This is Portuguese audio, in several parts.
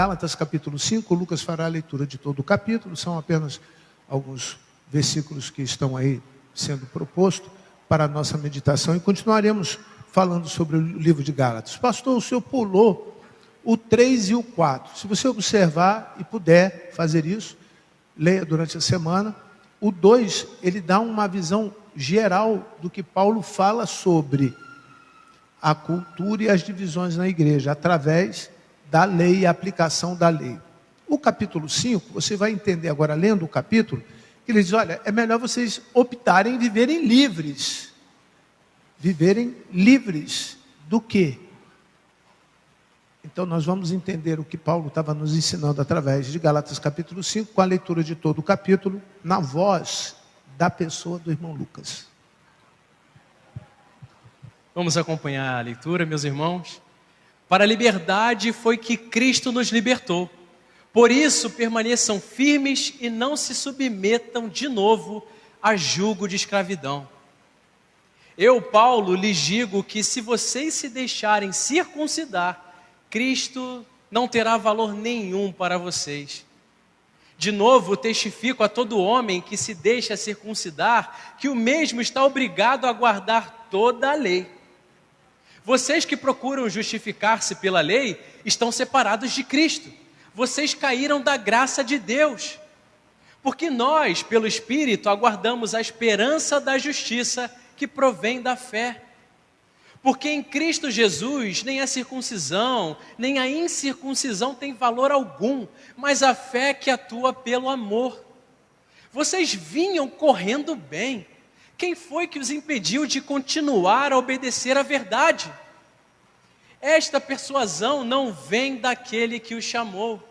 Gálatas capítulo 5, Lucas fará a leitura de todo o capítulo, são apenas alguns versículos que estão aí sendo propostos para a nossa meditação e continuaremos falando sobre o livro de Gálatas. Pastor, o senhor pulou o 3 e o 4. Se você observar e puder fazer isso, leia durante a semana. O 2, ele dá uma visão geral do que Paulo fala sobre a cultura e as divisões na igreja, através da lei e a aplicação da lei. O capítulo 5, você vai entender agora, lendo o capítulo, que ele diz, olha, é melhor vocês optarem em viverem livres. Viverem livres do quê? Então nós vamos entender o que Paulo estava nos ensinando através de Gálatas capítulo 5, com a leitura de todo o capítulo, na voz da pessoa do irmão Lucas. Vamos acompanhar a leitura, meus irmãos. Para a liberdade foi que Cristo nos libertou. Por isso permaneçam firmes e não se submetam de novo a jugo de escravidão. Eu, Paulo, lhes digo que se vocês se deixarem circuncidar, Cristo não terá valor nenhum para vocês. De novo, testifico a todo homem que se deixa circuncidar, que o mesmo está obrigado a guardar toda a lei. Vocês que procuram justificar-se pela lei, estão separados de Cristo. Vocês caíram da graça de Deus. Porque nós, pelo Espírito, aguardamos a esperança da justiça que provém da fé. Porque em Cristo Jesus, nem a circuncisão, nem a incircuncisão tem valor algum, mas a fé que atua pelo amor. Vocês vinham correndo bem. Quem foi que os impediu de continuar a obedecer à verdade? Esta persuasão não vem daquele que os chamou.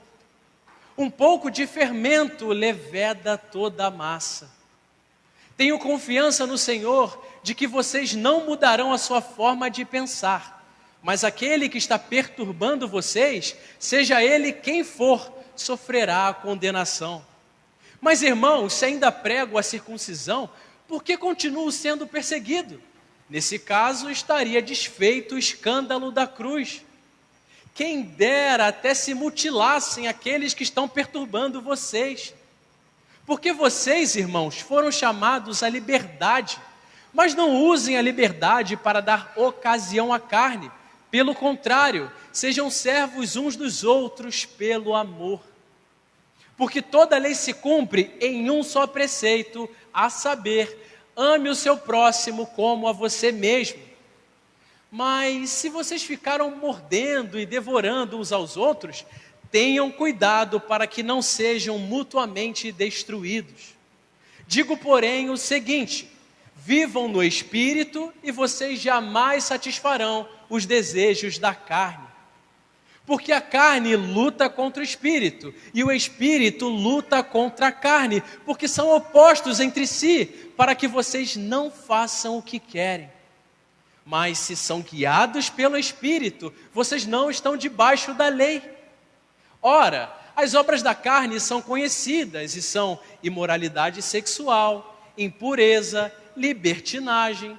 Um pouco de fermento leveda toda a massa. Tenho confiança no Senhor de que vocês não mudarão a sua forma de pensar, mas aquele que está perturbando vocês, seja ele quem for, sofrerá a condenação. Mas irmãos, se ainda prego a circuncisão, por que continuo sendo perseguido? Nesse caso, estaria desfeito o escândalo da cruz. Quem dera até se mutilassem aqueles que estão perturbando vocês. Porque vocês, irmãos, foram chamados à liberdade, mas não usem a liberdade para dar ocasião à carne. Pelo contrário, sejam servos uns dos outros pelo amor. Porque toda lei se cumpre em um só preceito, a saber, ame o seu próximo como a você mesmo. Mas se vocês ficaram mordendo e devorando uns aos outros, tenham cuidado para que não sejam mutuamente destruídos. Digo, porém, o seguinte: vivam no Espírito e vocês jamais satisfarão os desejos da carne. Porque a carne luta contra o Espírito e o Espírito luta contra a carne, porque são opostos entre si, para que vocês não façam o que querem. Mas se são guiados pelo Espírito, vocês não estão debaixo da lei. Ora, as obras da carne são conhecidas e são imoralidade sexual, impureza, libertinagem,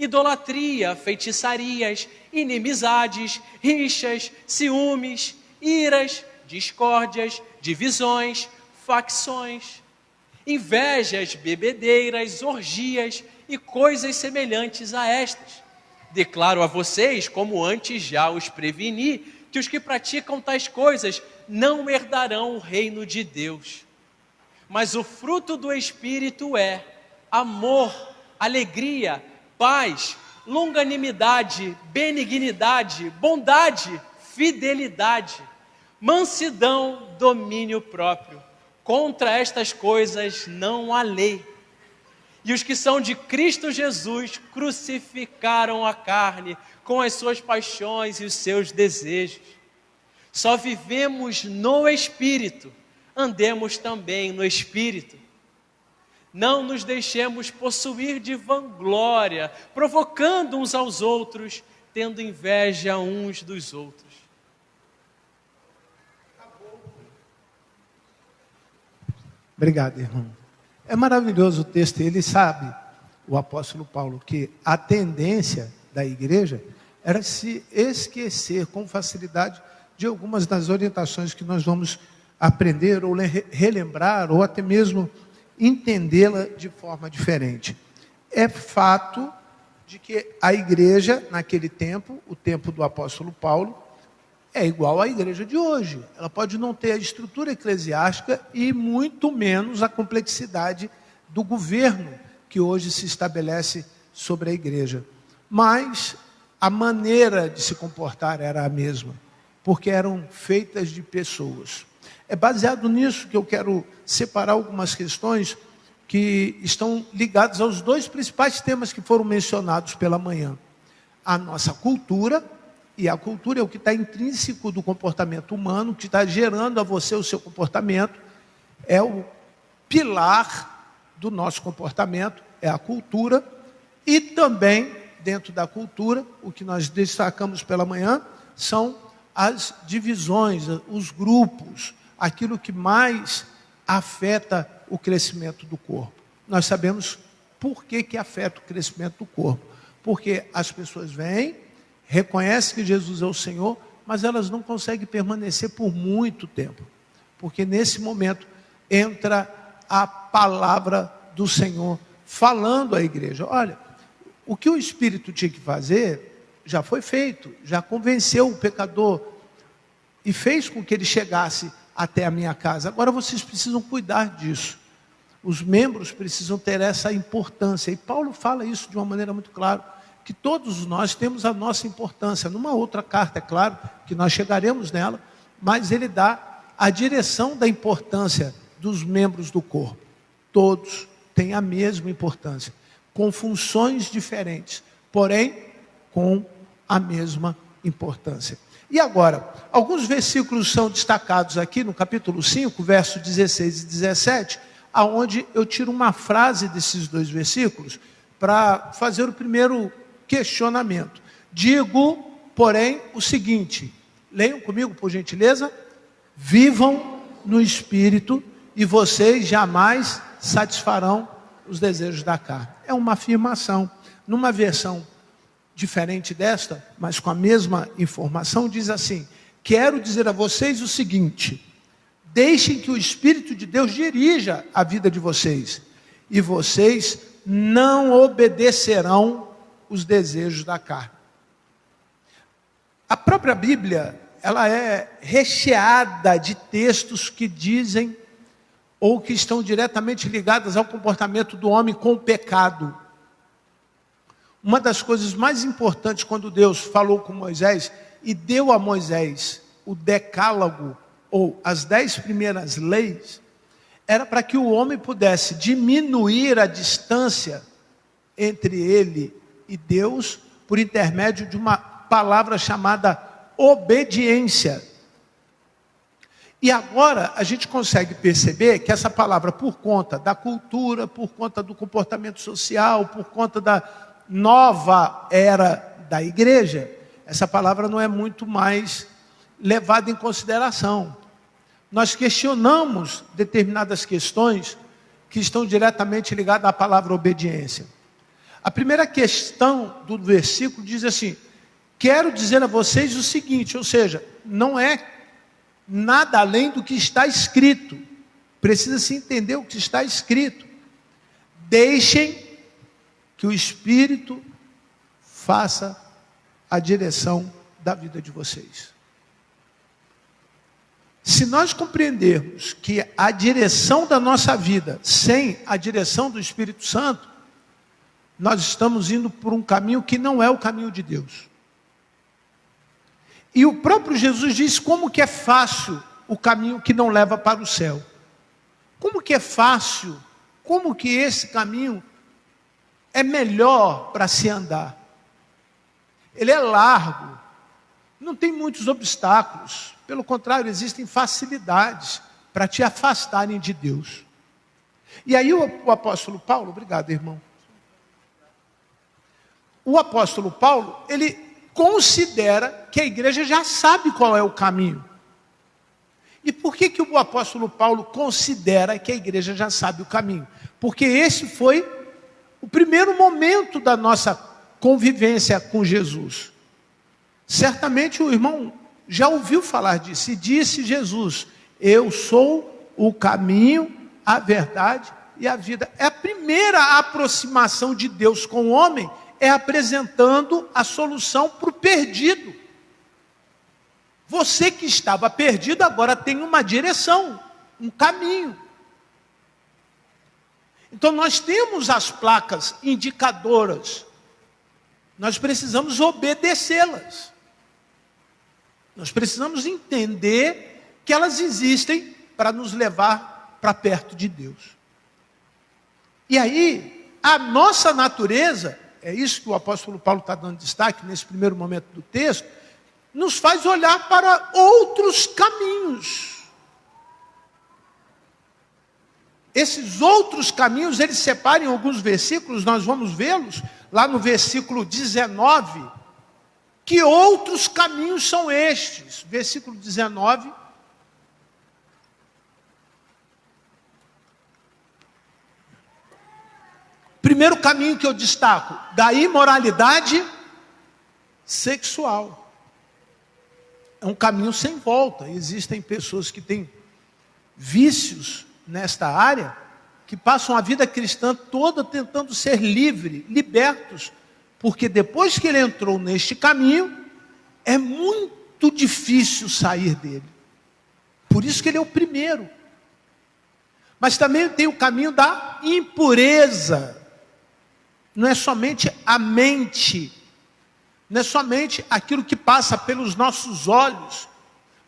idolatria, feitiçarias, inimizades, rixas, ciúmes, iras, discórdias, divisões, facções, invejas, bebedeiras, orgias e coisas semelhantes a estas. Declaro a vocês, como antes já os preveni, que os que praticam tais coisas não herdarão o reino de Deus. Mas o fruto do Espírito é amor, alegria, paz, longanimidade, benignidade, bondade, fidelidade, mansidão, domínio próprio. Contra estas coisas não há lei. E os que são de Cristo Jesus crucificaram a carne com as suas paixões e os seus desejos. Só vivemos no Espírito, andemos também no Espírito. Não nos deixemos possuir de vanglória, provocando uns aos outros, tendo inveja uns dos outros. Obrigado, irmão. É maravilhoso o texto. Ele sabe, o apóstolo Paulo, que a tendência da igreja era se esquecer com facilidade de algumas das orientações que nós vamos aprender ou relembrar, ou até mesmo entendê-la de forma diferente. É fato de que a igreja, naquele tempo, o tempo do apóstolo Paulo, é igual à igreja de hoje. Ela pode não ter a estrutura eclesiástica e muito menos a complexidade do governo que hoje se estabelece sobre a igreja. Mas a maneira de se comportar era a mesma, porque eram feitas de pessoas. É baseado nisso que eu quero separar algumas questões que estão ligadas aos dois principais temas que foram mencionados pela manhã. A nossa cultura, e a cultura é o que está intrínseco do comportamento humano, que está gerando a você o seu comportamento, é o pilar do nosso comportamento, é a cultura, e também, dentro da cultura, o que nós destacamos pela manhã, são as divisões, os grupos, aquilo que mais afeta o crescimento do corpo. Nós sabemos por que afeta o crescimento do corpo. Porque as pessoas vêm, reconhecem que Jesus é o Senhor, mas elas não conseguem permanecer por muito tempo. Porque nesse momento entra a palavra do Senhor falando à igreja. Olha, o que o Espírito tinha que fazer já foi feito, já convenceu o pecador e fez com que ele chegasse até a minha casa. Agora vocês precisam cuidar disso. Os membros precisam ter essa importância. E Paulo fala isso de uma maneira muito clara, que todos nós temos a nossa importância. Numa outra carta, é claro, que nós chegaremos nela, mas ele dá a direção da importância dos membros do corpo. Todos têm a mesma importância, com funções diferentes, porém com a mesma importância. E agora, alguns versículos são destacados aqui no capítulo 5, versos 16 e 17, aonde eu tiro uma frase desses dois versículos para fazer o primeiro questionamento. Digo, porém, o seguinte, leiam comigo, por gentileza: vivam no Espírito e vocês jamais satisfarão os desejos da carne. É uma afirmação. Numa versão diferente desta, mas com a mesma informação, diz assim: quero dizer a vocês o seguinte: deixem que o Espírito de Deus dirija a vida de vocês, e vocês não obedecerão os desejos da carne. A própria Bíblia, ela é recheada de textos que dizem, ou que estão diretamente ligados ao comportamento do homem com o pecado. Uma das coisas mais importantes quando Deus falou com Moisés e deu a Moisés o decálogo, ou as 10 primeiras leis, era para que o homem pudesse diminuir a distância entre ele e Deus por intermédio de uma palavra chamada obediência. E agora a gente consegue perceber que essa palavra, por conta da cultura, por conta do comportamento social, por conta da nova era da igreja, essa palavra não é muito mais levada em consideração. Nós questionamos determinadas questões que estão diretamente ligadas à palavra obediência. A primeira questão do versículo diz assim: quero dizer a vocês o seguinte, ou seja, não é nada além do que está escrito. Precisa-se entender o que está escrito. Deixem que o Espírito faça a direção da vida de vocês. Se nós compreendermos que a direção da nossa vida, sem a direção do Espírito Santo, nós estamos indo por um caminho que não é o caminho de Deus. E o próprio Jesus diz como que é fácil o caminho que não leva para o céu. Como que é fácil, como que esse caminho é melhor para se andar. Ele é largo, não tem muitos obstáculos. Pelo contrário, existem facilidades para te afastarem de Deus. E aí o apóstolo Paulo, obrigado, irmão. O apóstolo Paulo, ele considera que a igreja já sabe qual é o caminho. E por que o apóstolo Paulo considera que a igreja já sabe o caminho? Porque esse foi o primeiro momento da nossa convivência com Jesus. Certamente o irmão já ouviu falar disso. E disse Jesus: eu sou o caminho, a verdade e a vida. É a primeira aproximação de Deus com o homem, é apresentando a solução para o perdido. Você que estava perdido agora tem uma direção, um caminho. Então nós temos as placas indicadoras, nós precisamos obedecê-las. Nós precisamos entender que elas existem para nos levar para perto de Deus. E aí, a nossa natureza, é isso que o apóstolo Paulo está dando destaque nesse primeiro momento do texto, nos faz olhar para outros caminhos. Esses outros caminhos, eles separam em alguns versículos, nós vamos vê-los, lá no versículo 19, que outros caminhos são estes. Versículo 19. Primeiro caminho que eu destaco, da imoralidade sexual. É um caminho sem volta. Existem pessoas que têm vícios nesta área, que passam a vida cristã toda tentando ser libertos, porque depois que ele entrou neste caminho, é muito difícil sair dele. Por isso que ele é o primeiro. Mas também tem o caminho da impureza. Não é somente a mente, não é somente aquilo que passa pelos nossos olhos,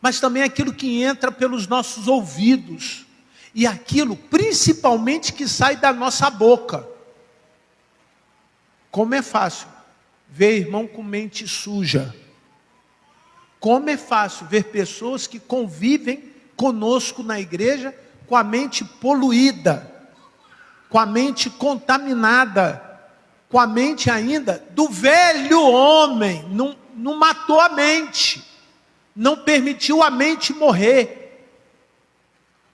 mas também aquilo que entra pelos nossos ouvidos, e aquilo principalmente que sai da nossa boca. Como é fácil ver irmão com mente suja. Como é fácil ver pessoas que convivem conosco na igreja com a mente poluída, com a mente contaminada, com a mente ainda do velho homem. Não matou a mente, não permitiu a mente morrer.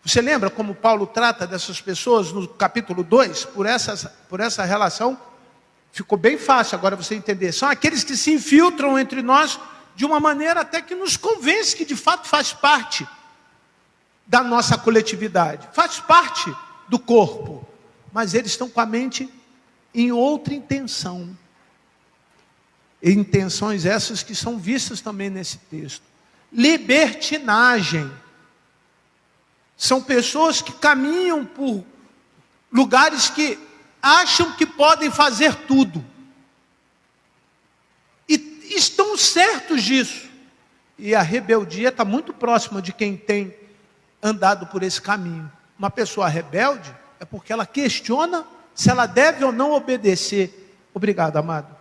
Você lembra como Paulo trata dessas pessoas no capítulo 2? Por essa relação, ficou bem fácil agora você entender. São aqueles que se infiltram entre nós de uma maneira até que nos convence que de fato faz parte da nossa coletividade, faz parte do corpo, mas eles estão com a mente em outra intenção. E intenções essas que são vistas também nesse texto. Libertinagem. São pessoas que caminham por lugares que acham que podem fazer tudo. E estão certos disso. E a rebeldia está muito próxima de quem tem andado por esse caminho. Uma pessoa rebelde é porque ela questiona se ela deve ou não obedecer. Obrigado, amado.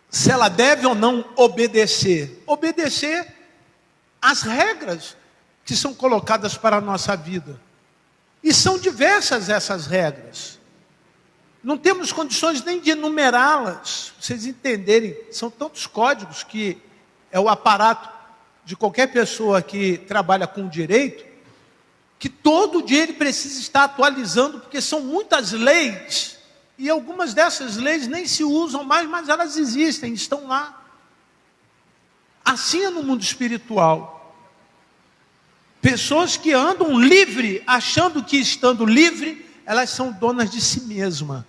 Se ela deve ou não obedecer. Obedecer às regras que são colocadas para a nossa vida. E são diversas essas regras. Não temos condições nem de enumerá-las. Vocês entenderem, são tantos códigos que é o aparato de qualquer pessoa que trabalha com direito, que todo dia ele precisa estar atualizando, porque são muitas leis, e algumas dessas leis nem se usam mais, mas elas existem, estão lá. Assim é no mundo espiritual. Pessoas que andam livre, achando que estando livre, elas são donas de si mesma.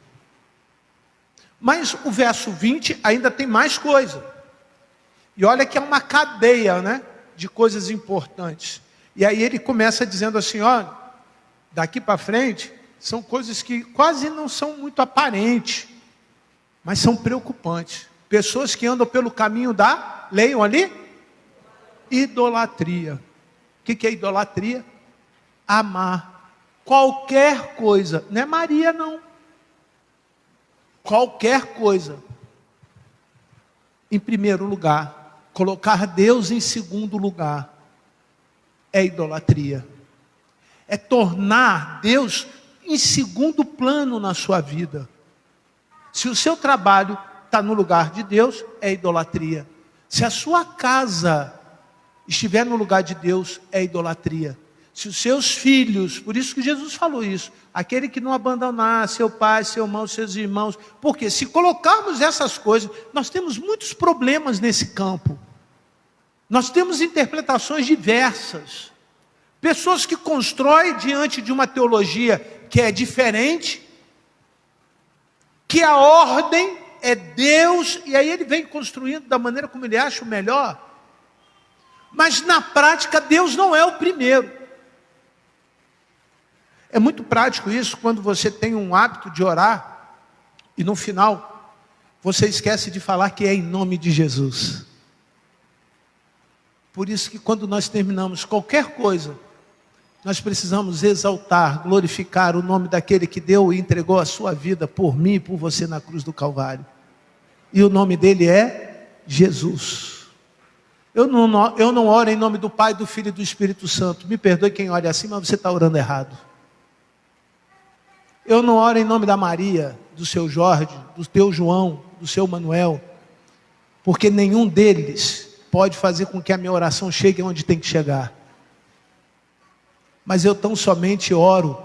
Mas o verso 20 ainda tem mais coisa. E olha que é uma cadeia, né, de coisas importantes. E aí ele começa dizendo assim, olha, daqui para frente, são coisas que quase não são muito aparentes, mas são preocupantes. Pessoas que andam pelo caminho da, leiam ali, idolatria. O que é idolatria? Amar qualquer coisa. Não é Maria, não. Qualquer coisa. Em primeiro lugar, colocar Deus em segundo lugar. É idolatria. É tornar Deus em segundo plano na sua vida. Se o seu trabalho está no lugar de Deus, é idolatria. Se a sua casa estiver no lugar de Deus, é idolatria. Se os seus filhos, por isso que Jesus falou isso, aquele que não abandonar seu pai, seu irmão, seus irmãos, porque se colocarmos essas coisas, nós temos muitos problemas nesse campo. Nós temos interpretações diversas. Pessoas que constroem diante de uma teologia que é diferente, que a ordem é Deus, e aí ele vem construindo da maneira como ele acha o melhor. Mas na prática, Deus não é o primeiro. É muito prático isso quando você tem um hábito de orar e no final você esquece de falar que é em nome de Jesus. Por isso que quando nós terminamos qualquer coisa, nós precisamos exaltar, glorificar o nome daquele que deu e entregou a sua vida por mim e por você na cruz do Calvário. E o nome dele é Jesus. Eu não oro em nome do Pai, do Filho e do Espírito Santo. Me perdoe quem olha assim, mas você está orando errado. Eu não oro em nome da Maria, do seu Jorge, do teu João, do seu Manuel, porque nenhum deles pode fazer com que a minha oração chegue onde tem que chegar. Mas eu tão somente oro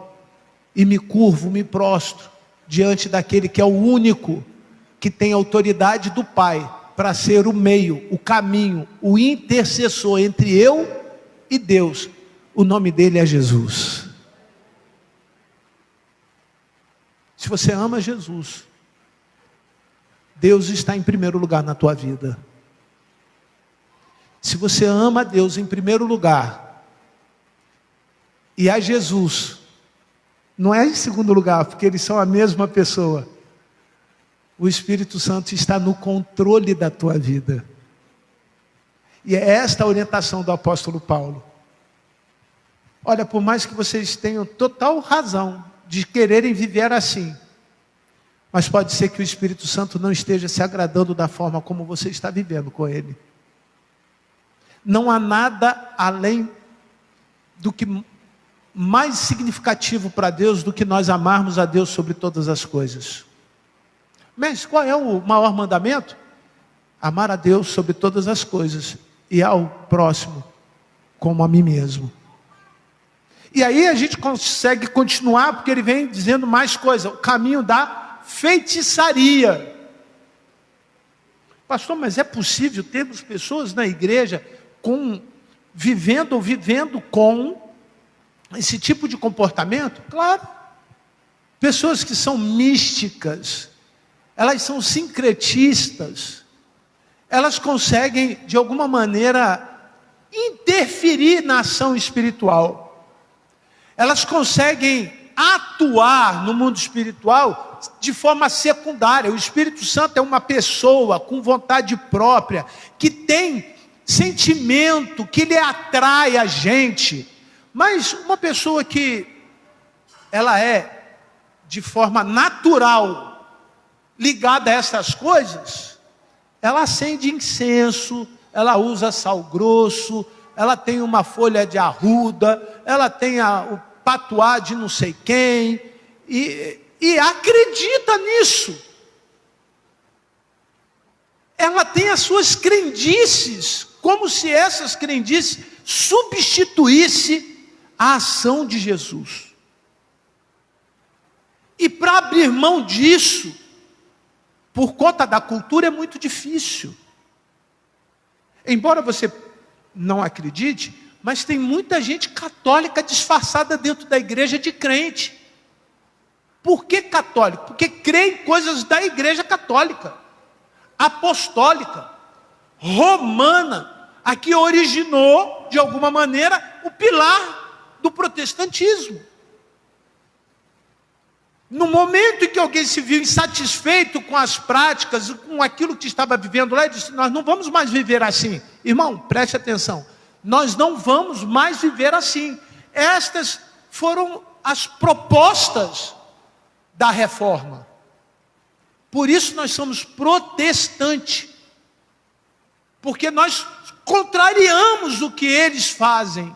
e me curvo, me prostro diante daquele que é o único que tem autoridade do Pai para ser o meio, o caminho, o intercessor entre eu e Deus. O nome dele é Jesus. Se você ama Jesus, Deus está em primeiro lugar na tua vida. Se você ama Deus em primeiro lugar, e a Jesus, não é em segundo lugar, porque eles são a mesma pessoa, o Espírito Santo está no controle da tua vida. E é esta a orientação do apóstolo Paulo. Olha, por mais que vocês tenham total razão de quererem viver assim, mas pode ser que o Espírito Santo não esteja se agradando da forma como você está vivendo com ele. Não há nada além do que mais significativo para Deus do que nós amarmos a Deus sobre todas as coisas. Mas qual é o maior mandamento? Amar a Deus sobre todas as coisas e ao próximo como a mim mesmo. E aí a gente consegue continuar, porque ele vem dizendo mais coisa, o caminho da feitiçaria. Pastor, mas é possível termos pessoas na igreja vivendo com esse tipo de comportamento? Claro. Pessoas que são místicas, elas são sincretistas, elas conseguem de alguma maneira interferir na ação espiritual. Elas conseguem atuar no mundo espiritual de forma secundária. O Espírito Santo é uma pessoa com vontade própria, que tem sentimento, que lhe atrai a gente. Mas uma pessoa que ela é de forma natural ligada a essas coisas, ela acende incenso, ela usa sal grosso, ela tem uma folha de arruda, ela tem o patuá de não sei quem, e acredita nisso. Ela tem as suas crendices, como se essas crendices substituíssem a ação de Jesus. E para abrir mão disso, por conta da cultura, é muito difícil. Embora você não acredite, mas tem muita gente católica disfarçada dentro da igreja de crente. Por que católico? Porque crê em coisas da igreja católica, apostólica, romana, a que originou, de alguma maneira, o pilar do protestantismo. No momento em que alguém se viu insatisfeito com as práticas, com aquilo que estava vivendo lá, ele disse, nós não vamos mais viver assim. Irmão, preste atenção, nós não vamos mais viver assim. Estas foram as propostas da reforma. Por isso nós somos protestantes, porque nós contrariamos o que eles fazem,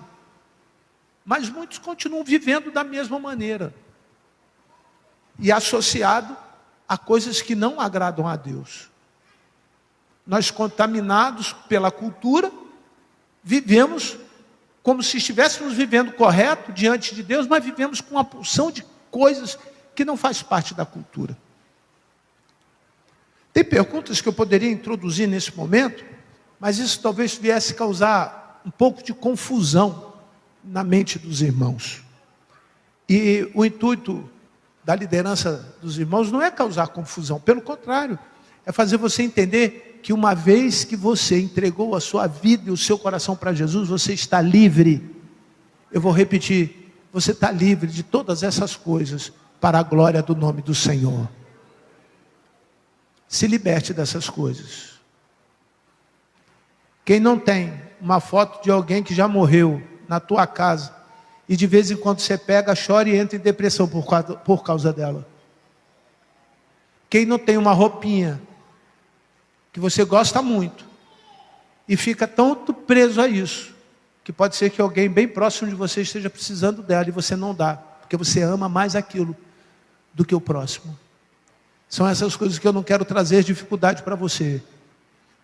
mas muitos continuam vivendo da mesma maneira, e associado a coisas que não agradam a Deus. Nós, contaminados pela cultura, vivemos como se estivéssemos vivendo correto diante de Deus, mas vivemos com uma porção de coisas que não faz parte da cultura. Tem perguntas que eu poderia introduzir nesse momento, mas isso talvez viesse causar um pouco de confusão na mente dos irmãos. E o intuito da liderança dos irmãos não é causar confusão, pelo contrário, é fazer você entender que uma vez que você entregou a sua vida e o seu coração para Jesus, você está livre. Eu vou repetir, você está livre de todas essas coisas para a glória do nome do Senhor. Se liberte dessas coisas. Quem não tem uma foto de alguém que já morreu na tua casa e de vez em quando você pega, chora e entra em depressão por causa dela? Quem não tem uma roupinha que você gosta muito e fica tanto preso a isso, que pode ser que alguém bem próximo de você esteja precisando dela e você não dá, porque você ama mais aquilo do que o próximo? São essas coisas que eu não quero trazer dificuldade para você.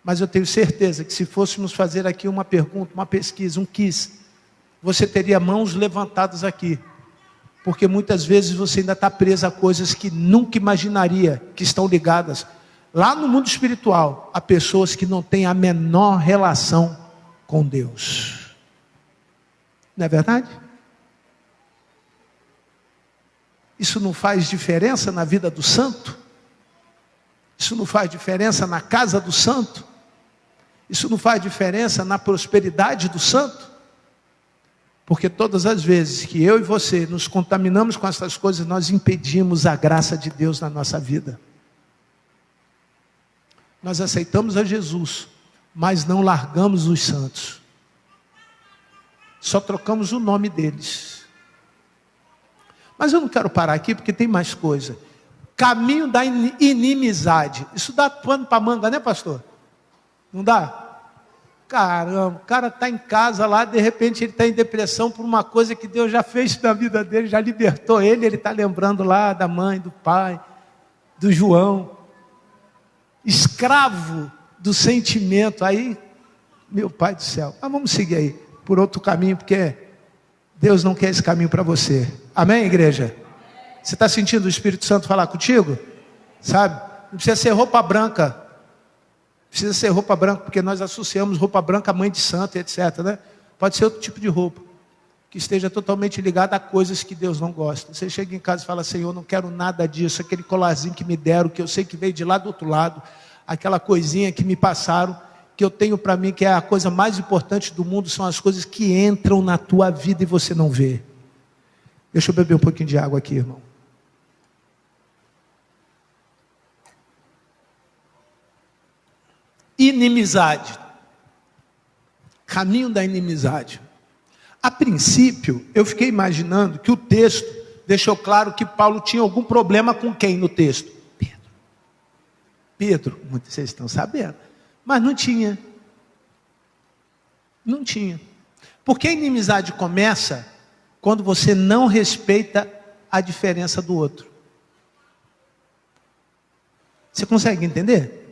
Mas eu tenho certeza que se fôssemos fazer aqui uma pergunta, uma pesquisa, um quiz, você teria mãos levantadas aqui. Porque muitas vezes você ainda está preso a coisas que nunca imaginaria que estão ligadas lá no mundo espiritual a pessoas que não têm a menor relação com Deus. Não é verdade? Isso não faz diferença na vida do santo? Isso não faz diferença na casa do santo? Isso não faz diferença na prosperidade do santo? Porque todas as vezes que eu e você nos contaminamos com essas coisas, nós impedimos a graça de Deus na nossa vida. Nós aceitamos a Jesus, mas não largamos os santos. Só trocamos o nome deles. Mas eu não quero parar aqui porque tem mais coisa. Caminho da inimizade. Isso dá pano para manga, né, pastor? Não dá? Caramba, o cara está em casa lá, de repente ele está em depressão por uma coisa que Deus já fez na vida dele, já libertou ele está lembrando lá da mãe, do pai, do João. Escravo do sentimento. Aí, meu pai do céu. Mas vamos seguir aí, por outro caminho, porque Deus não quer esse caminho para você. Amém, igreja? Você está sentindo o Espírito Santo falar contigo? Sabe? Não precisa ser roupa branca. Precisa ser roupa branca, porque nós associamos roupa branca a mãe de santo, etc. Né? Pode ser outro tipo de roupa, que esteja totalmente ligada a coisas que Deus não gosta. Você chega em casa e fala: Senhor, não quero nada disso. Aquele colarzinho que me deram, que eu sei que veio de lá do outro lado. Aquela coisinha que me passaram, que eu tenho para mim, que é a coisa mais importante do mundo, são as coisas que entram na tua vida e você não vê. Deixa eu beber um pouquinho de água aqui, irmão. Inimizade. Caminho da inimizade. A princípio, eu fiquei imaginando que o texto deixou claro que Paulo tinha algum problema com quem no texto? Pedro, muitos vocês estão sabendo. Mas não tinha. Não tinha. Porque a inimizade começa quando você não respeita a diferença do outro. Você consegue entender?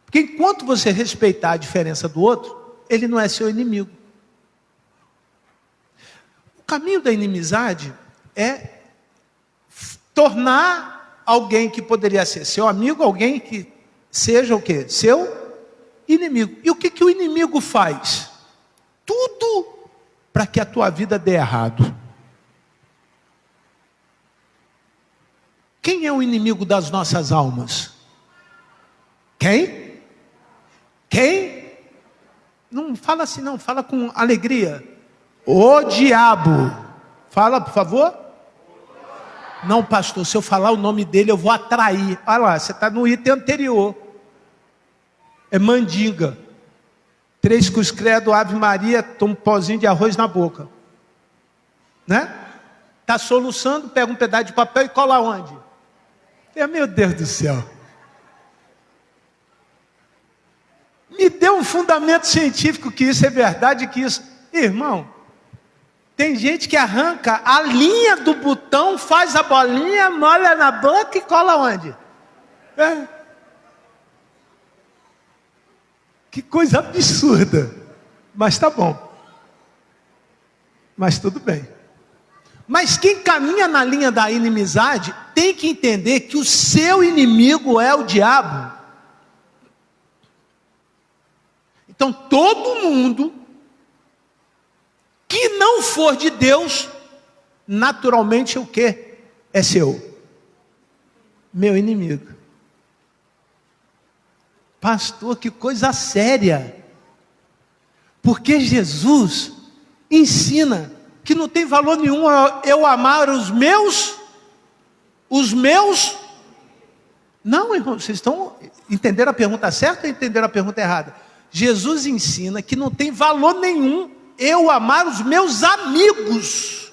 Porque enquanto você respeitar a diferença do outro, ele não é seu inimigo. O caminho da inimizade é tornar alguém que poderia ser seu amigo, alguém que seja o quê? Seu inimigo. E o que que o inimigo faz? Tudo para que a tua vida dê errado. Quem é o inimigo das nossas almas? Quem? Quem? Não fala assim não, fala com alegria. O diabo. Fala, por favor. Não, pastor, se eu falar o nome dele, eu vou atrair. Olha lá, você está no item anterior. É mandinga. 3 cruz credo, Ave Maria, toma um pozinho de arroz na boca. Né? Está soluçando, pega um pedaço de papel e cola onde? Meu Deus do céu. Me deu um fundamento científico que isso é verdade, que isso... Irmão, tem gente que arranca a linha do botão, faz a bolinha, molha na boca e cola onde? Que coisa absurda. Mas tá bom. Mas tudo bem. Mas quem caminha na linha da inimizade tem que entender que o seu inimigo é o diabo. Então todo mundo que não for de Deus, naturalmente é o quê? É seu. Meu inimigo. Pastor, que coisa séria. Porque Jesus ensina que não tem valor nenhum eu amar os meus. Não, irmão, vocês estão entenderam a pergunta certa ou entenderam a pergunta errada? Jesus ensina que não tem valor nenhum eu amar os meus amigos.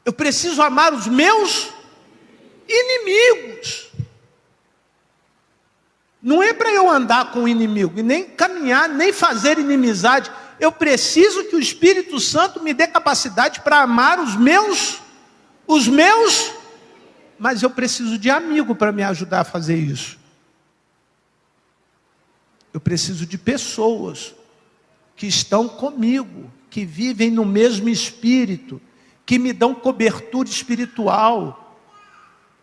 Eu preciso amar os meus inimigos. Não é para eu andar com o inimigo, e nem caminhar, nem fazer inimizade. Eu preciso que o Espírito Santo me dê capacidade para amar os meus, mas eu preciso de amigo para me ajudar a fazer isso. Eu preciso de pessoas que estão comigo, que vivem no mesmo espírito, que me dão cobertura espiritual,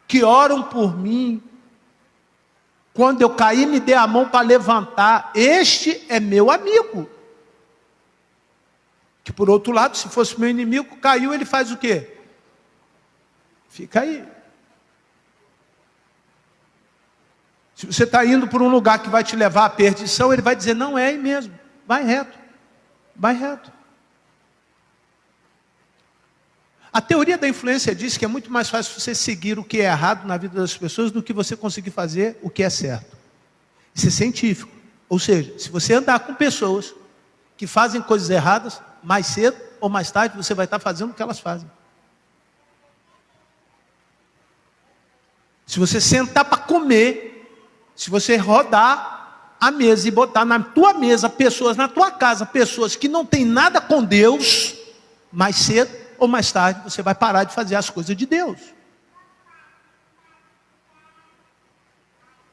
que oram por mim. Quando eu cair, me dê a mão para levantar. Este é meu amigo. Que por outro lado, se fosse meu inimigo, caiu, ele faz o quê? Fica aí. Se você está indo por um lugar que vai te levar à perdição, ele vai dizer, não é aí mesmo. Vai reto. Vai reto. A teoria da influência diz que é muito mais fácil você seguir o que é errado na vida das pessoas do que você conseguir fazer o que é certo. Isso é científico. Ou seja, se você andar com pessoas que fazem coisas erradas, mais cedo ou mais tarde você vai estar fazendo o que elas fazem. Se você sentar para comer, se você rodar a mesa e botar na tua mesa pessoas, na tua casa, pessoas que não têm nada com Deus, mais cedo ou mais tarde você vai parar de fazer as coisas de Deus.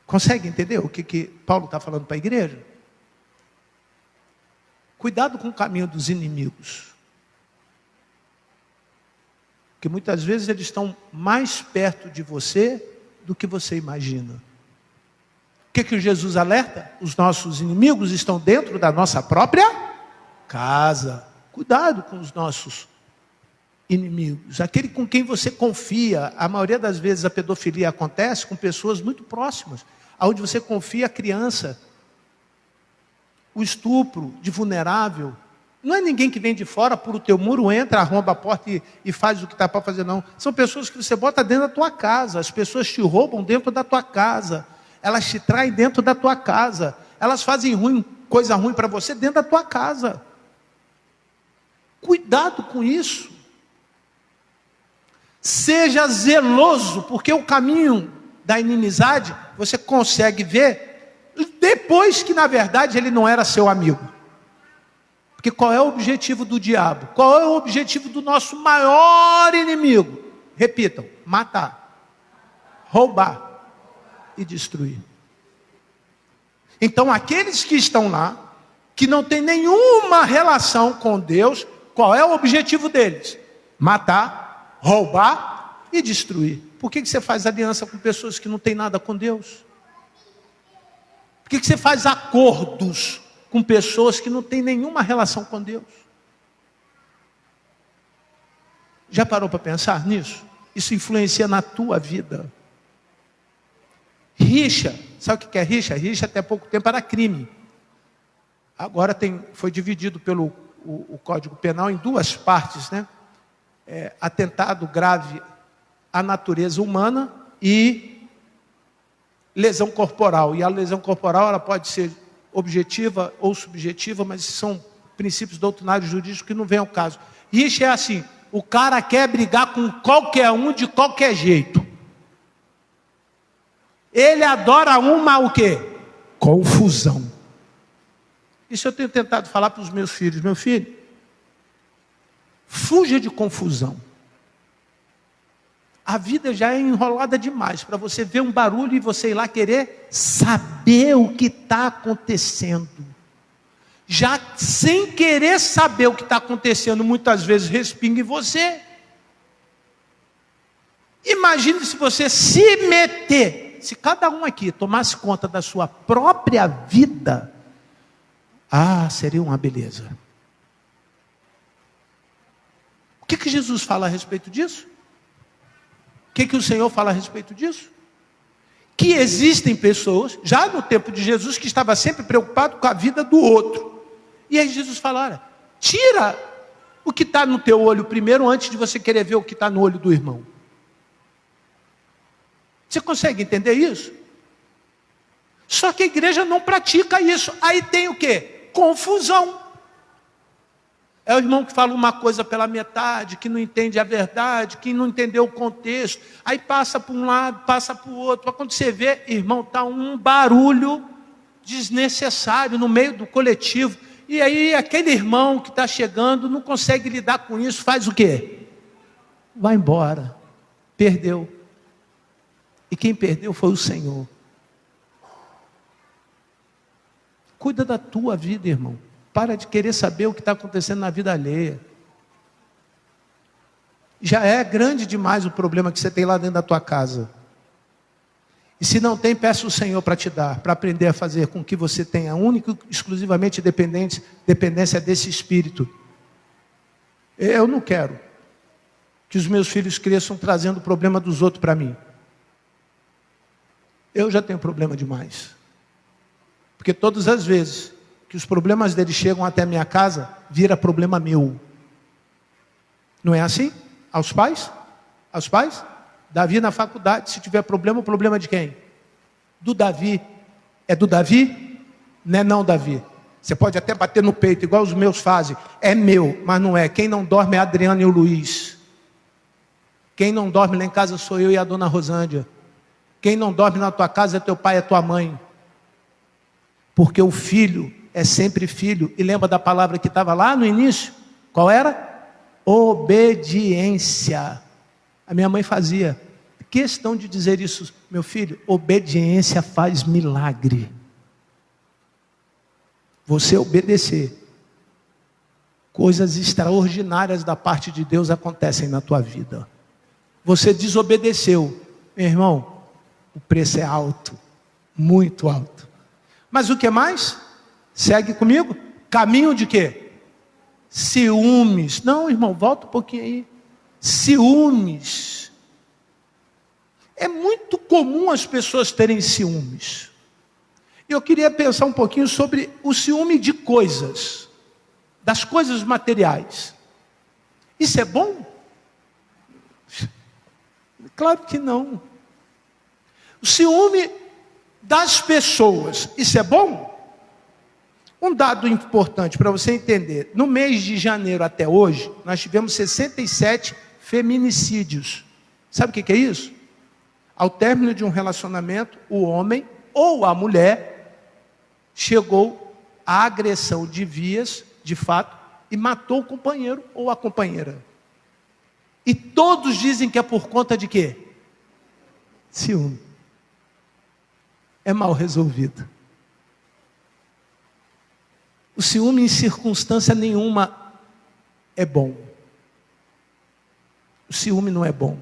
Consegue entender o que Paulo está falando para a igreja? Cuidado com o caminho dos inimigos. Porque muitas vezes eles estão mais perto de você do que você imagina. O que Jesus alerta? Os nossos inimigos estão dentro da nossa própria casa. Cuidado com os nossos inimigos. Aquele com quem você confia. A maioria das vezes a pedofilia acontece com pessoas muito próximas. Onde você confia a criança. O estupro de vulnerável. Não é ninguém que vem de fora por o teu muro, entra, arromba a porta e faz o que está para fazer, não. São pessoas que você bota dentro da tua casa. As pessoas te roubam dentro da tua casa. Elas te traem dentro da tua casa. Elas fazem coisa ruim para você dentro da tua casa. Cuidado com isso. Seja zeloso, porque o caminho da inimizade você consegue ver depois que na verdade ele não era seu amigo. Porque qual é o objetivo do diabo? Qual é o objetivo do nosso maior inimigo? Repitam: matar, roubar e destruir. Então aqueles que estão lá, que não têm nenhuma relação com Deus, qual é o objetivo deles? Matar, roubar e destruir. Por que você faz aliança com pessoas que não têm nada com Deus? Por que você faz acordos com pessoas que não têm nenhuma relação com Deus? Já parou para pensar nisso? Isso influencia na tua vida. Rixa, sabe o que é rixa? Rixa até pouco tempo era crime. Agora foi dividido pelo o Código Penal em duas partes, né? Atentado grave à natureza humana e lesão corporal. E a lesão corporal ela pode ser objetiva ou subjetiva, mas são princípios doutrinários jurídicos que não vem ao caso. Rixa é assim: o cara quer brigar com qualquer um de qualquer jeito. Ele adora o quê? Confusão. Isso eu tenho tentado falar para os meus filhos. Meu filho, fuja de confusão. A vida já é enrolada demais para você ver um barulho e você ir lá querer saber o que está acontecendo. já sem querer saber o que está acontecendo, muitas vezes respinga em você. Imagine se você se meter, se cada um aqui tomasse conta da sua própria vida, seria uma beleza. O que Jesus fala a respeito disso? O que o Senhor fala a respeito disso? Que existem pessoas, já no tempo de Jesus, que estava sempre preocupado com a vida do outro. E aí Jesus fala, olha, tira o que está no teu olho primeiro, antes de você querer ver o que está no olho do irmão. Você consegue entender isso? Só que a igreja não pratica isso. Aí tem o quê? Confusão. É o irmão que fala uma coisa pela metade, que não entende a verdade, que não entendeu o contexto. Aí passa para um lado, passa para o outro. Quando você vê, irmão, está um barulho desnecessário no meio do coletivo. E aí aquele irmão que está chegando não consegue lidar com isso, faz o quê? Vai embora. Perdeu. E quem perdeu foi o Senhor. Cuida da tua vida, irmão. Para de querer saber o que está acontecendo na vida alheia. Já é grande demais o problema que você tem lá dentro da tua casa. E se não tem, peça o Senhor para te dar, para aprender a fazer com que você tenha única, exclusivamente dependência desse Espírito. Eu não quero que os meus filhos cresçam trazendo o problema dos outros para mim. Eu já tenho problema demais. Porque todas as vezes que os problemas deles chegam até a minha casa, vira problema meu. Não é assim? Aos pais? Aos pais? Davi na faculdade, se tiver problema, o problema é de quem? Do Davi. É do Davi? Não é não, Davi. Você pode até bater no peito, igual os meus fazem. É meu, mas não é. Quem não dorme é a Adriana e o Luiz. Quem não dorme lá em casa sou eu e a dona Rosângela. Quem não dorme na tua casa é teu pai e a tua mãe. Porque o filho é sempre filho. E lembra da palavra que estava lá no início? Qual era? Obediência. A minha mãe fazia questão de dizer isso. Meu filho, obediência faz milagre. Você obedecer, coisas extraordinárias da parte de Deus acontecem na tua vida. Você desobedeceu, meu irmão, o preço é alto, muito alto. Mas o que mais? Segue comigo. Caminho de quê? Ciúmes. Não, irmão, volta um pouquinho aí. Ciúmes. É muito comum as pessoas terem ciúmes. Eu queria pensar um pouquinho sobre o ciúme de coisas, das coisas materiais. Isso é bom? Claro que não. O ciúme das pessoas, isso é bom? Um dado importante para você entender: no mês de janeiro até hoje, nós tivemos 67 feminicídios. Sabe o que é isso? Ao término de um relacionamento, o homem ou a mulher chegou à agressão de vias, de fato, e matou o companheiro ou a companheira. E todos dizem que é por conta de quê? Ciúme. É mal resolvido. O ciúme em circunstância nenhuma é bom. O ciúme não é bom.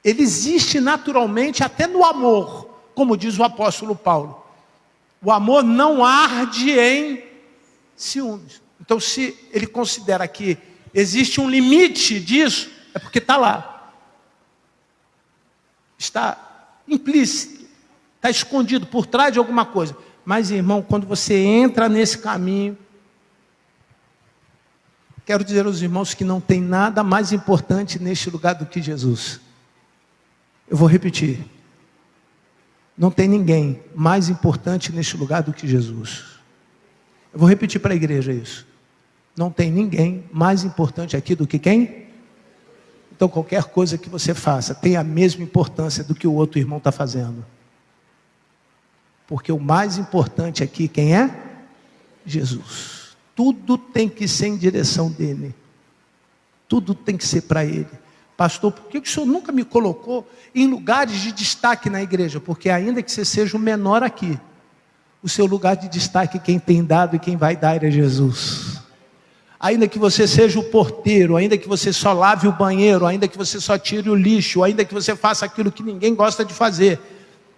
Ele existe naturalmente até no amor, como diz o apóstolo Paulo. O amor não arde em ciúmes. Então, se ele considera que existe um limite disso, é porque está lá. Está implícito, está escondido por trás de alguma coisa. Mas, irmão, quando você entra nesse caminho, quero dizer aos irmãos que não tem nada mais importante neste lugar do que Jesus. Eu vou repetir. Não tem ninguém mais importante neste lugar do que Jesus. Eu vou repetir para a igreja isso. Não tem ninguém mais importante aqui do que quem? Então qualquer coisa que você faça tem a mesma importância do que o outro irmão está fazendo. Porque o mais importante aqui, quem é? Jesus. Tudo tem que ser em direção dele. Tudo tem que ser para ele. Pastor, por que o senhor nunca me colocou em lugares de destaque na igreja? Porque ainda que você seja o menor aqui, O seu lugar de destaque, quem tem dado e quem vai dar é Jesus. Ainda que você seja o porteiro, ainda que você só lave o banheiro, ainda que você só tire o lixo, ainda que você faça aquilo que ninguém gosta de fazer,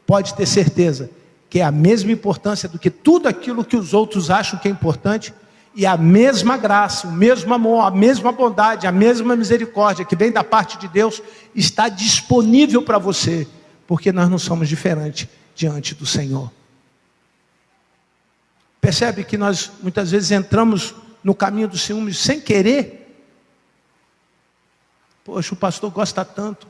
pode ter certeza que é a mesma importância do que tudo aquilo que os outros acham que é importante, e a mesma graça, o mesmo amor, a mesma bondade, a mesma misericórdia que vem da parte de Deus está disponível para você, porque nós não somos diferentes diante do Senhor. Percebe que nós muitas vezes entramos no caminho do ciúme sem querer? Poxa, o pastor gosta tanto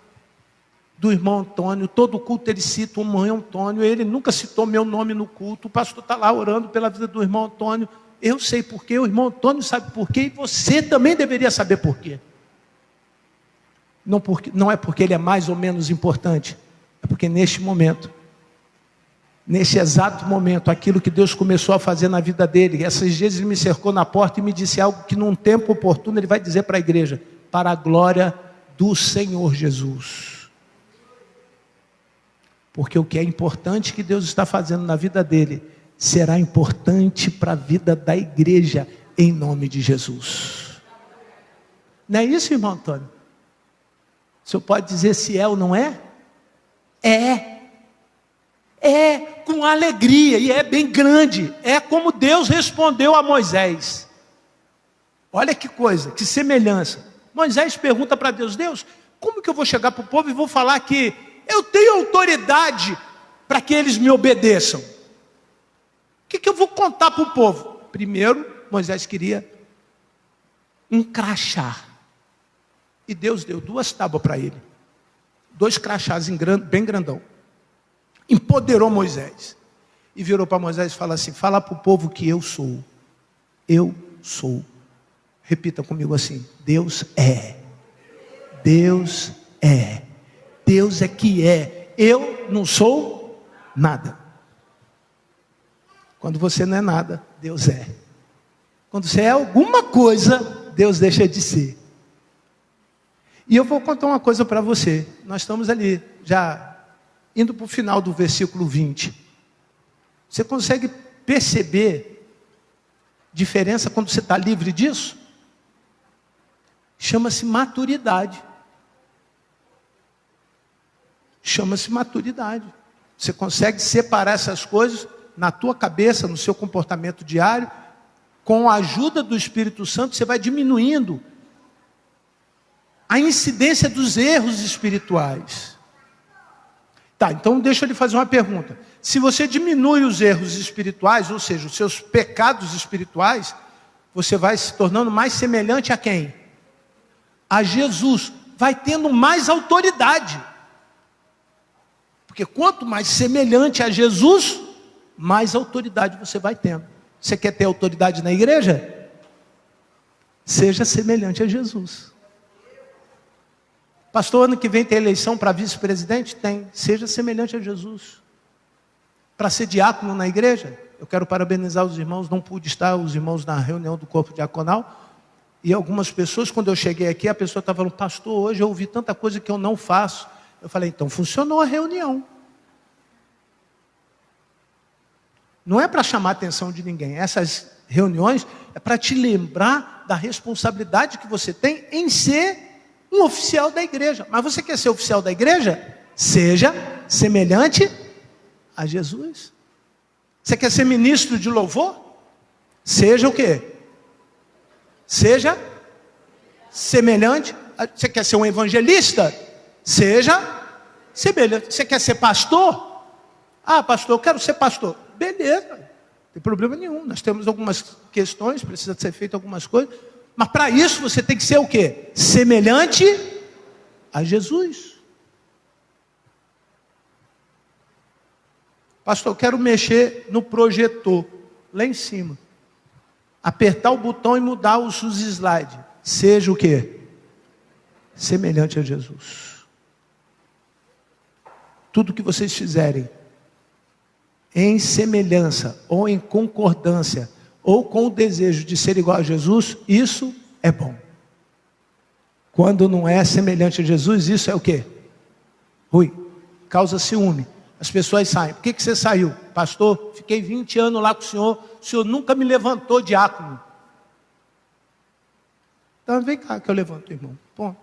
do irmão Antônio, todo culto ele cita o irmão Antônio, ele nunca citou meu nome no culto, o pastor está lá orando pela vida do irmão Antônio, eu sei porquê, o irmão Antônio sabe porquê, e você também deveria saber porquê. Não é porque ele é mais ou menos importante, é porque neste momento, nesse exato momento, aquilo que Deus começou a fazer na vida dele, esses dias ele me cercou na porta e me disse algo que num tempo oportuno ele vai dizer para a igreja, para a glória do Senhor Jesus. Porque o que é importante que Deus está fazendo na vida dele, será importante para a vida da igreja, em nome de Jesus. Não é isso, irmão Antônio? O senhor pode dizer se é ou não é? É com alegria, e é bem grande, é como Deus respondeu a Moisés. Olha que coisa, que semelhança. Moisés pergunta para Deus, Deus, como que eu vou chegar para o povo e vou falar que eu tenho autoridade para que eles me obedeçam? O que eu vou contar para o povo? Primeiro, Moisés queria um crachá, e Deus deu 2 tábuas para ele, 2 crachás bem grandão, empoderou Moisés, e virou para Moisés e falou assim, fala para o povo que eu sou, repita comigo assim, Deus é, Deus é, Deus é que é, eu não sou nada. Quando você não é nada, Deus é. Quando você é alguma coisa, Deus deixa de ser. E eu vou contar uma coisa para você. Nós estamos ali, já indo para o final do versículo 20. Você consegue perceber diferença quando você está livre disso? Chama-se maturidade. Chama-se maturidade. Você consegue separar essas coisas na tua cabeça, no seu comportamento diário, com a ajuda do Espírito Santo, você vai diminuindo a incidência dos erros espirituais. Tá, então deixa eu lhe fazer uma pergunta. Se você diminui os erros espirituais, ou seja, os seus pecados espirituais, você vai se tornando mais semelhante a quem? A Jesus. Vai tendo mais autoridade. Porque quanto mais semelhante a Jesus, mais autoridade você vai tendo. Você quer ter autoridade na igreja? Seja semelhante a Jesus. Pastor, ano que vem tem eleição para vice-presidente? Tem. Seja semelhante a Jesus. Para ser diácono na igreja? Eu quero parabenizar os irmãos, não pude estar, os irmãos na reunião do corpo diaconal. E algumas pessoas, quando eu cheguei aqui, a pessoa estava falando, pastor, hoje eu ouvi tanta coisa que eu não faço. Eu falei, então funcionou a reunião. Não é para chamar a atenção de ninguém. Essas reuniões é para te lembrar da responsabilidade que você tem em ser um oficial da igreja. Mas você quer ser oficial da igreja? Seja semelhante a Jesus. Você quer ser ministro de louvor? Seja o quê? Seja semelhante. Você quer ser um evangelista? Seja semelhante. Você quer ser pastor? Ah, pastor, eu quero ser pastor. Beleza, não tem problema nenhum. Nós temos algumas questões, precisa ser feito algumas coisas. Mas para isso você tem que ser o quê? Semelhante a Jesus. Pastor, eu quero mexer no projetor, lá em cima. Apertar o botão e mudar os slides. Seja o quê? Semelhante a Jesus. Tudo que vocês fizerem, em semelhança, ou em concordância, ou com o desejo de ser igual a Jesus, isso é bom. Quando não é semelhante a Jesus, isso é o quê? Ruim. Causa ciúme. As pessoas saem. Por que você saiu? pastor, fiquei 20 anos lá com o senhor nunca me levantou diácono. Então vem cá que eu levanto, irmão. Ponto.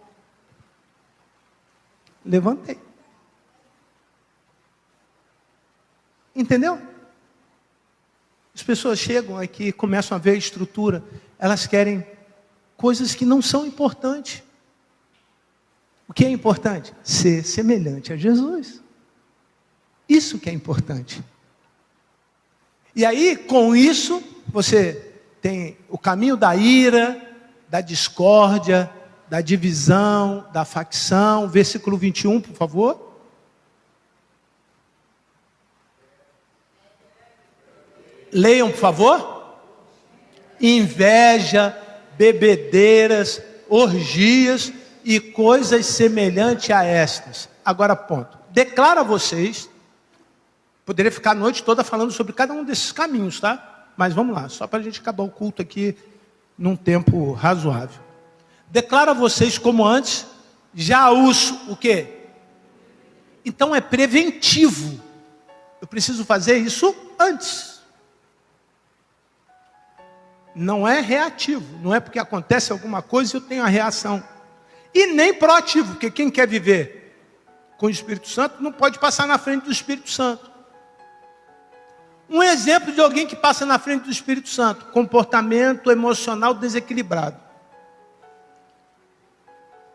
Levantei. Entendeu? As pessoas chegam aqui e começam a ver a estrutura, elas querem coisas que não são importantes. O que é importante? Ser semelhante a Jesus. Isso que é importante. E aí, com isso, você tem o caminho da ira, da discórdia, da divisão, da facção. Versículo 21, por favor. Leiam, por favor. Inveja, bebedeiras, orgias e coisas semelhantes a estas. Agora, ponto. Declaro a vocês, poderia ficar a noite toda falando sobre cada um desses caminhos, tá? Mas vamos lá, só para a gente acabar o culto aqui num tempo razoável. Declaro a vocês como antes, já os, o quê? Então é preventivo. Eu preciso fazer isso antes. Não é reativo, não é porque acontece alguma coisa e eu tenho a reação. E nem proativo, porque quem quer viver com o Espírito Santo não pode passar na frente do Espírito Santo. Um exemplo de alguém que passa na frente do Espírito Santo: comportamento emocional desequilibrado.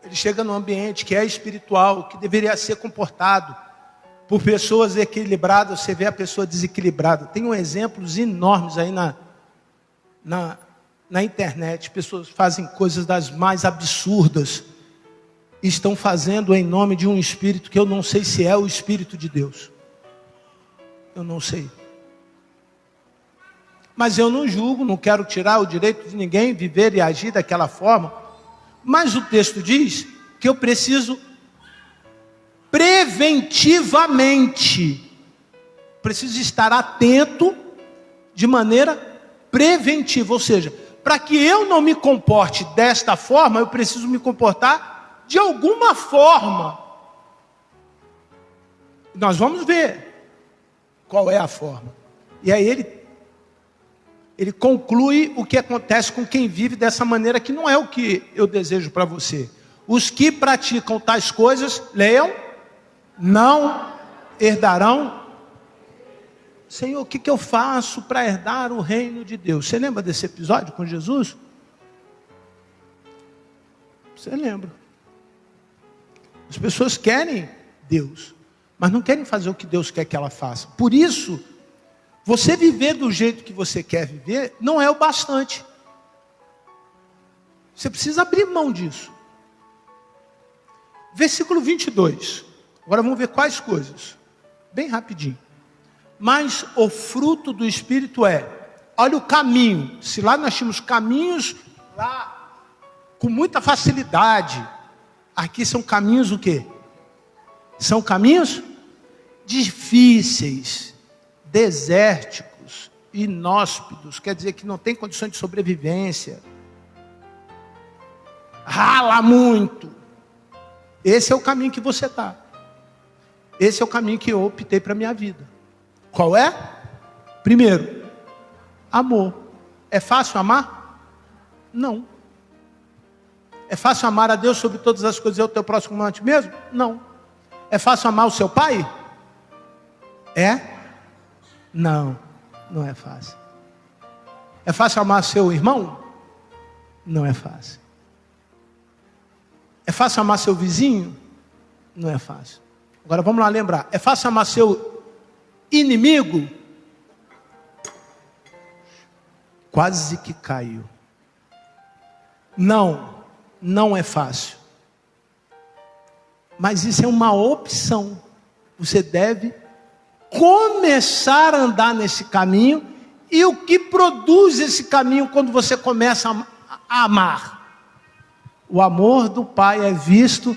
Ele chega num ambiente que é espiritual, que deveria ser comportado por pessoas equilibradas, você vê a pessoa desequilibrada. Tem exemplos enormes aí na internet. Pessoas fazem coisas das mais absurdas. Estão fazendo em nome de um espírito que eu não sei se é o Espírito de Deus. Eu não sei. Mas eu não julgo, não quero tirar o direito de ninguém viver e agir daquela forma. Mas o texto diz que eu preciso preventivamente, preciso estar atento de maneira preventiva. Ou seja, para que eu não me comporte desta forma, eu preciso me comportar de alguma forma. Nós vamos ver qual é a forma. E aí ele conclui o que acontece com quem vive dessa maneira, que não é o que eu desejo para você. Os que praticam tais coisas, leiam, não herdarão. Senhor, o que eu faço para herdar o reino de Deus? Você lembra desse episódio com Jesus? Você lembra? As pessoas querem Deus, mas não querem fazer o que Deus quer que ela faça. Por isso, você viver do jeito que você quer viver não é o bastante. Você precisa abrir mão disso. Versículo 22. Agora vamos ver quais coisas. Bem rapidinho. Mas o fruto do Espírito é, olha o caminho. Se lá nós tínhamos caminhos lá com muita facilidade, aqui são caminhos o quê? São caminhos difíceis, desérticos, inóspitos, quer dizer que não tem condições de sobrevivência, rala muito. Esse é o caminho que você está. Esse é o caminho que eu optei para a minha vida. Qual é? Primeiro, amor. É fácil amar? Não. É fácil amar a Deus sobre todas as coisas e o teu próximo como a ti mesmo? Não. É fácil amar o seu pai? É? Não, não é fácil. É fácil amar seu irmão? Não é fácil. É fácil amar seu vizinho? Não é fácil. Agora vamos lá lembrar. É fácil amar seu inimigo? Quase que caiu. Não, não é fácil. Mas isso é uma opção. Você deve começar a andar nesse caminho. E o que produz esse caminho quando você começa a amar? O amor do Pai é visto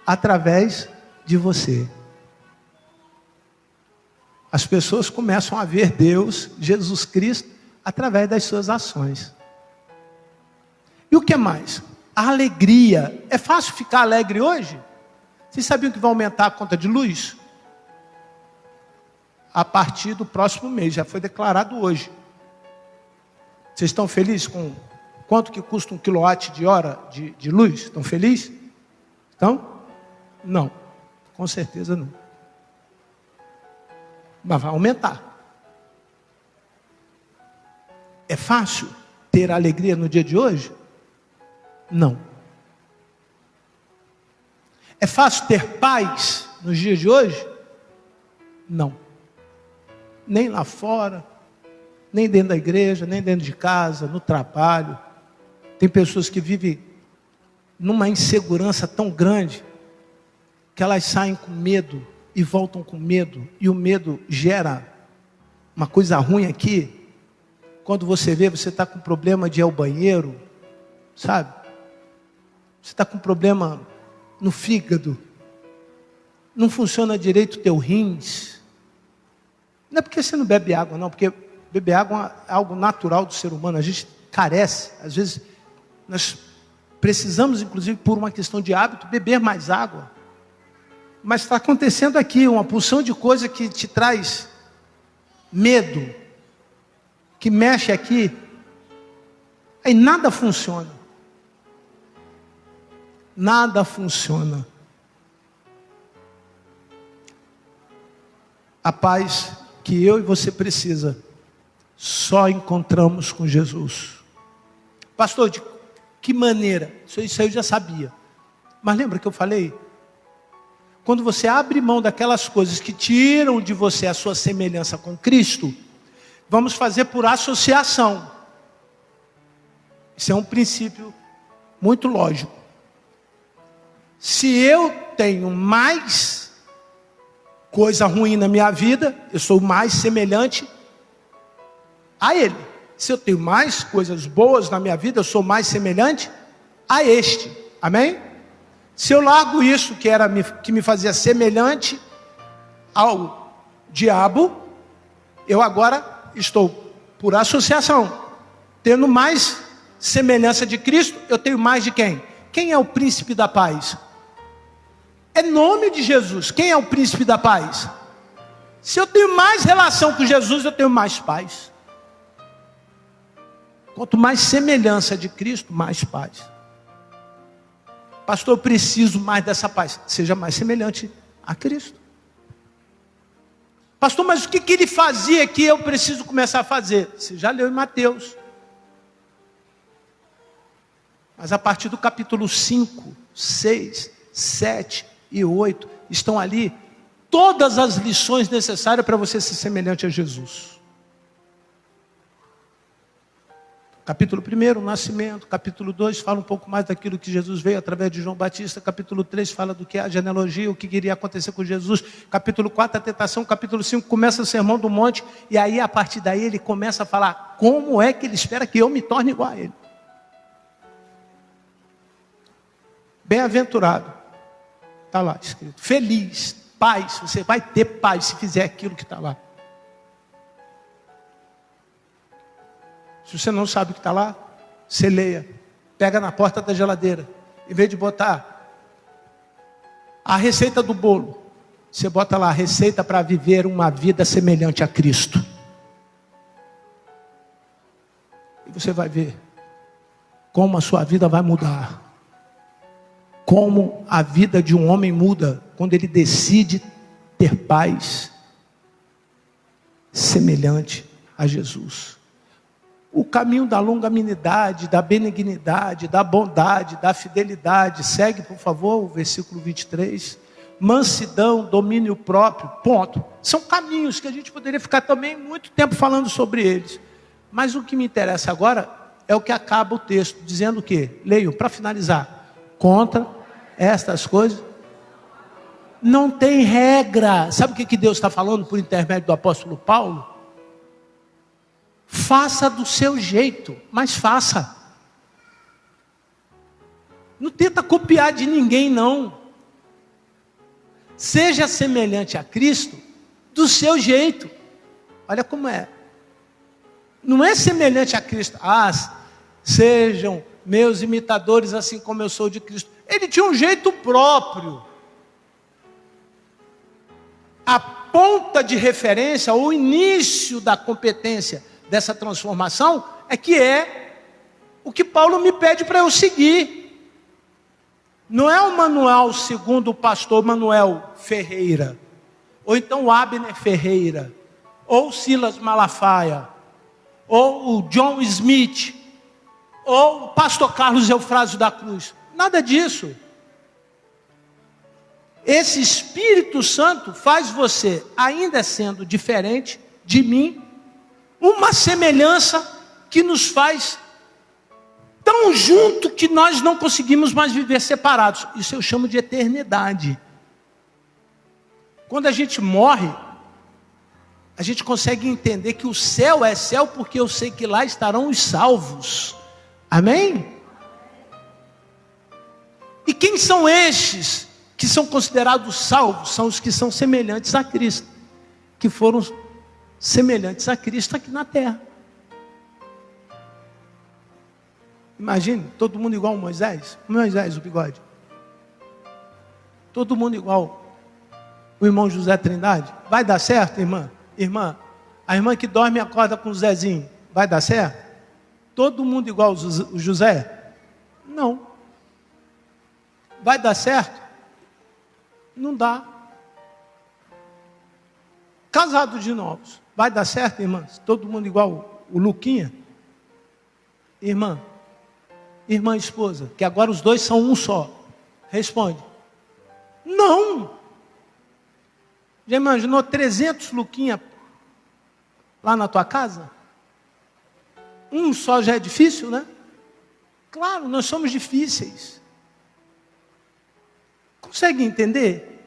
através de você. As pessoas começam a ver Deus, Jesus Cristo, através das suas ações. E o que mais? A alegria. É fácil ficar alegre hoje? Vocês sabiam que vai aumentar a conta de luz? a partir do próximo mês, já foi declarado hoje. Vocês estão felizes com quanto que custa 1 quilowatt de hora de luz? Estão felizes? Estão? Não, com certeza não. Mas vai aumentar. É fácil ter alegria no dia de hoje? Não. É fácil ter paz nos dias de hoje? Não. Nem lá fora, nem dentro da igreja, nem dentro de casa, no trabalho. Tem pessoas que vivem numa insegurança tão grande que elas saem com medo e voltam com medo, e o medo gera uma coisa ruim aqui. Quando você vê, você está com problema de ir ao banheiro, sabe? Você está com problema no fígado, não funciona direito o teu rins. Não é porque você não bebe água, não, porque beber água é algo natural do ser humano. A gente carece, às vezes nós precisamos, inclusive por uma questão de hábito, beber mais água. Mas está acontecendo aqui uma porção de coisa que te traz medo, que mexe aqui, aí nada funciona. Nada funciona. A paz que eu e você precisa, só encontramos com Jesus. Pastor, de que maneira? Isso aí eu já sabia. Mas lembra que eu falei? Quando você abre mão daquelas coisas que tiram de você a sua semelhança com Cristo, vamos fazer por associação. Isso é um princípio muito lógico. Se eu tenho mais coisa ruim na minha vida, eu sou mais semelhante a Ele. Se eu tenho mais coisas boas na minha vida, eu sou mais semelhante a este. Amém? Se eu largo isso que me fazia semelhante ao diabo, eu agora estou, por associação, tendo mais semelhança de Cristo. Eu tenho mais de quem? Quem é o príncipe da paz? É nome de Jesus. Quem é o príncipe da paz? Se eu tenho mais relação com Jesus, eu tenho mais paz. Quanto mais semelhança de Cristo, mais paz. Pastor, eu preciso mais dessa paz. Seja mais semelhante a Cristo. Pastor, mas o que ele fazia que eu preciso começar a fazer? Você já leu em Mateus. Mas a partir do capítulo 5, 6, 7 e 8, estão ali todas as lições necessárias para você ser semelhante a Jesus. Capítulo 1, o nascimento. Capítulo 2 fala um pouco mais daquilo que Jesus veio através de João Batista. Capítulo 3 fala do que é a genealogia, o que iria acontecer com Jesus. Capítulo 4, a tentação. Capítulo 5 começa o sermão do monte. E aí, a partir daí, ele começa a falar como é que ele espera que eu me torne igual a ele. Bem-aventurado. Está lá escrito. Feliz, paz. Você vai ter paz se fizer aquilo que está lá. Se você não sabe o que está lá, você leia. Pega na porta da geladeira. Em vez de botar a receita do bolo, você bota lá a receita para viver uma vida semelhante a Cristo. E você vai ver como a sua vida vai mudar. Como a vida de um homem muda quando ele decide ter paz semelhante a Jesus. O caminho da longanimidade, da benignidade, da bondade, da fidelidade. Segue, por favor, o versículo 23. Mansidão, domínio próprio, ponto. São caminhos que a gente poderia ficar também muito tempo falando sobre eles. Mas o que me interessa agora é o que acaba o texto, dizendo o quê? Leio, para finalizar. Contra estas coisas não tem regra. Sabe o que Deus está falando por intermédio do apóstolo Paulo? Faça do seu jeito, mas faça. Não tenta copiar de ninguém, não. Seja semelhante a Cristo do seu jeito. Olha como é. Não é semelhante a Cristo. Sejam meus imitadores assim como eu sou de Cristo. Ele tinha um jeito próprio. A ponta de referência, o início da competência dessa transformação é o que Paulo me pede para eu seguir. Não é o manual segundo o pastor Manuel Ferreira, ou então o Abner Ferreira, ou Silas Malafaia, ou o John Smith, ou o pastor Carlos Eufrásio da Cruz. Nada disso. Esse Espírito Santo faz você, ainda sendo diferente de mim, uma semelhança que nos faz tão junto que nós não conseguimos mais viver separados. Isso eu chamo de eternidade. Quando a gente morre, a gente consegue entender que o céu é céu porque eu sei que lá estarão os salvos. Amém? E quem são estes que são considerados salvos? São os que são semelhantes a Cristo, que foram semelhantes a Cristo aqui na terra. Imagine, todo mundo igual a Moisés, o bigode. Todo mundo igual o irmão José Trindade. Vai dar certo, irmã? Irmã, a irmã que dorme e acorda com o Zezinho, vai dar certo? Todo mundo igual o José? Não. Vai dar certo? Não dá. Casado de novos, vai dar certo, irmãs? Todo mundo igual o Luquinha? Irmã e esposa, que agora os dois são um só. Responde. Não. Já imaginou 300 Luquinha lá na tua casa? Um só já é difícil, né? Claro, nós somos difíceis. Consegue entender?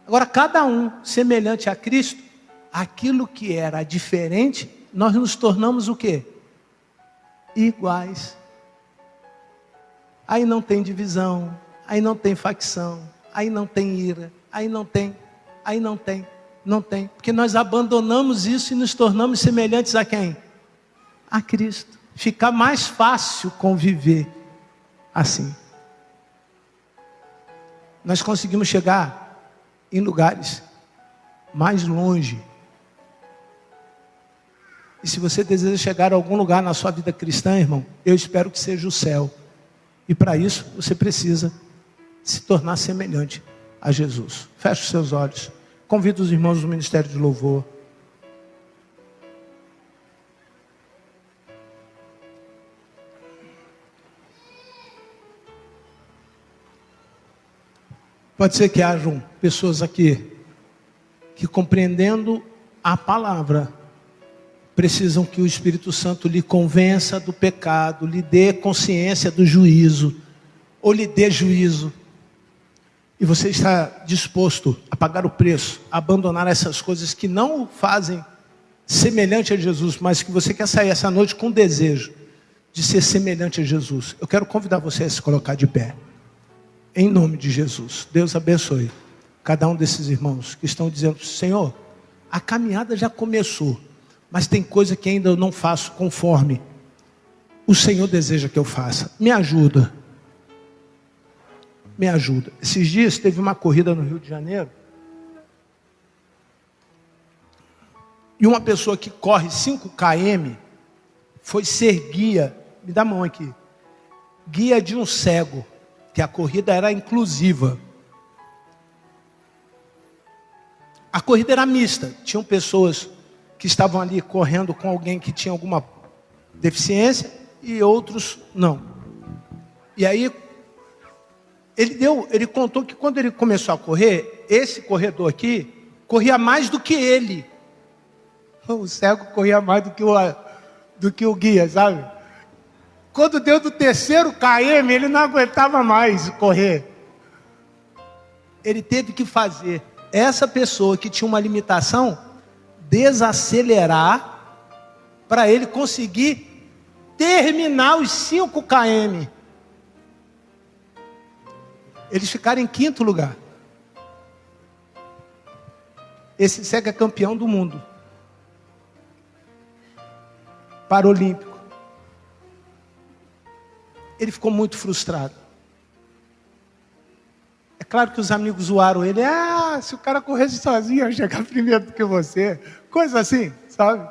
Agora, cada um semelhante a Cristo, aquilo que era diferente, nós nos tornamos o quê? Iguais. Aí não tem divisão, aí não tem facção, aí não tem ira, aí não tem, porque nós abandonamos isso e nos tornamos semelhantes a quem? A Cristo. Fica mais fácil conviver assim. Nós conseguimos chegar em lugares mais longe. E se você deseja chegar a algum lugar na sua vida cristã, irmão, eu espero que seja o céu. E para isso, você precisa se tornar semelhante a Jesus. Feche os seus olhos. Convido os irmãos do Ministério de Louvor. Pode ser que hajam pessoas aqui que, compreendendo a palavra, precisam que o Espírito Santo lhe convença do pecado, lhe dê consciência do juízo, ou lhe dê juízo. E você está disposto a pagar o preço, a abandonar essas coisas que não o fazem semelhante a Jesus, mas que você quer sair essa noite com desejo de ser semelhante a Jesus. Eu quero convidar você a se colocar de pé. Em nome de Jesus. Deus abençoe cada um desses irmãos que estão dizendo: Senhor, a caminhada já começou, mas tem coisa que ainda eu não faço conforme o Senhor deseja que eu faça. Me ajuda. Me ajuda. Esses dias teve uma corrida no Rio de Janeiro. E uma pessoa que corre 5 km foi ser guia. Me dá a mão aqui. Guia de um cego. Que a corrida era inclusiva. A corrida era mista. Tinham pessoas que estavam ali correndo com alguém que tinha alguma deficiência e outros não. E aí ele contou que quando ele começou a correr, esse corredor aqui corria mais do que ele. O cego corria mais do que o guia, sabe? Quando deu do 3º km, ele não aguentava mais correr. Ele teve que fazer essa pessoa que tinha uma limitação desacelerar para ele conseguir terminar os 5 km. Eles ficaram em 5º lugar. Esse cego é campeão do mundo. Paralímpico. Ele ficou muito frustrado. É Claro que os amigos zoaram ele. Ah, se o cara corresse sozinho, eu ia chegar primeiro do que você. Coisa assim, sabe?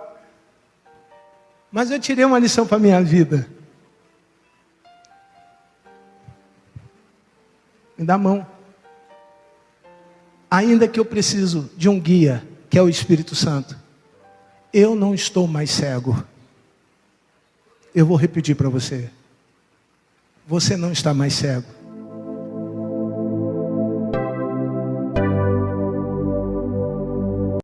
Mas eu tirei uma lição para a minha vida. Me dá a mão. Ainda que eu preciso de um guia, que é o Espírito Santo, eu não estou mais cego. Eu vou repetir para você. Você não está mais cego.